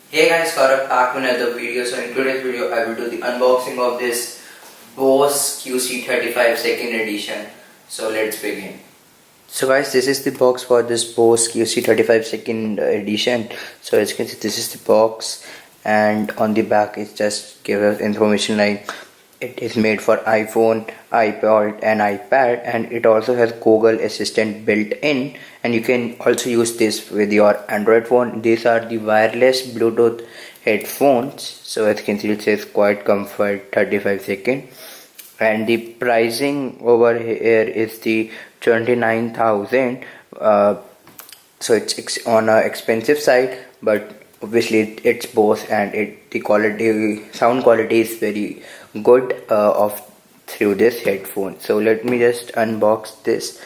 Hey guys, Gaurav back with another video. So in today's video, I will do the unboxing of this Bose QC35 second edition. So let's begin. So guys, this is the box for this Bose QC35 second edition. So as you can see, this is the box, and on the back it just gives us information like it is made for iPhone, iPod and iPad, and it also has Google Assistant built in, and you can also use this with your Android phone. These are the wireless Bluetooth headphones. So as you can see, it says Quiet Comfort 35 second, and the pricing over here is the 29,000. So it's on a expensive side, but obviously it's Bose, and the sound quality is very good of through this headphone. So let me just unbox this.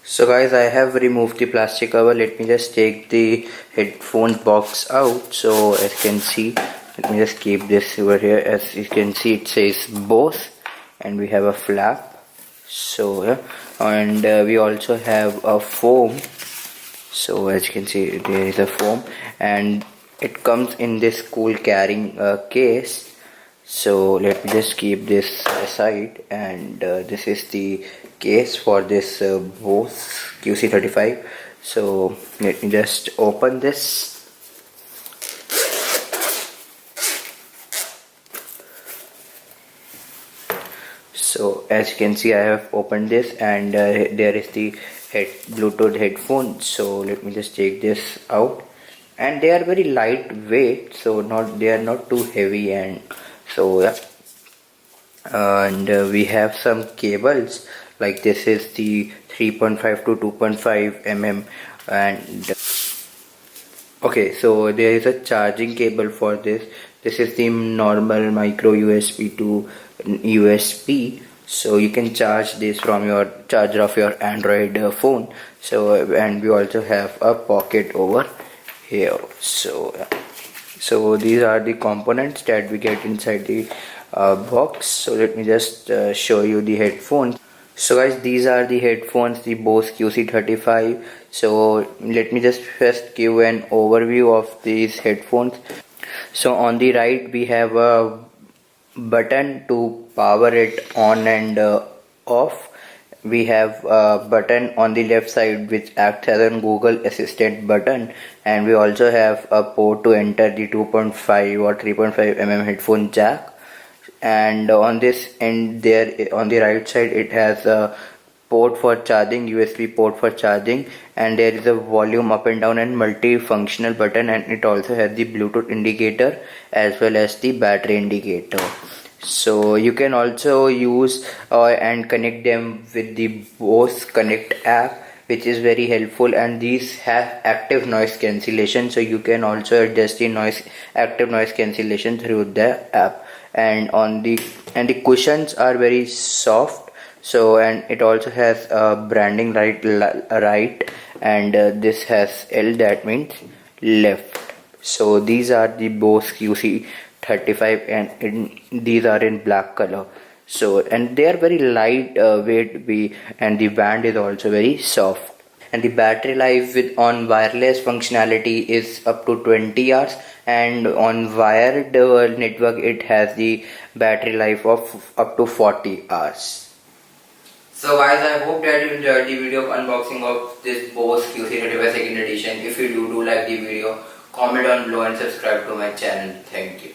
So guys, I have removed the plastic cover. Let me just take the headphone box out. So as you can see, let me just keep this over here. As you can see, it says Bose, and we have a flap. So yeah, and we also have a foam. So as you can see, there is a foam, and it comes in this cool carrying case. So let me just keep this aside, and this is the case for this Bose QC35. So let me just open this. So as you can see, I have opened this, and there is the Bluetooth headphone. So let me just take this out, and they are very lightweight, so they are not too heavy, and so yeah. And we have some cables, like this is the 3.5 to 2.5 mm, and okay, so there is a charging cable for this. This is the normal micro USB to USB, so you can charge this from your charger of your Android phone. So and we also have a pocket over here. So these are the components that we get inside the box. So let me just show you the headphones. So guys, these are the headphones, the Bose QC35. So let me just first give an overview of these headphones. So on the right we have a button to power it on and off. We have a button on the left side which acts as a Google Assistant button, and we also have a port to enter the 2.5 or 3.5 mm headphone jack. And on this end there, on the right side, it has a port for charging, USB port for charging, and there is a volume up and down and multi-functional button, and it also has the Bluetooth indicator as well as the battery indicator. So you can also use and connect them with the Bose Connect app, which is very helpful, and these have active noise cancellation, so you can also adjust the active noise cancellation through the app. And the cushions are very soft. So, and it also has branding right, and this has L, that means left. So these are the Bose QC35, and these are in black color. So, and they are very light weight, and the band is also very soft. And the battery life on wireless functionality is up to 20 hours, and on wired network it has the battery life of up to 40 hours. So guys, I hope that you enjoyed the video of unboxing of this Bose QC35 second edition. If you do like the video, comment down below and subscribe to my channel. Thank you.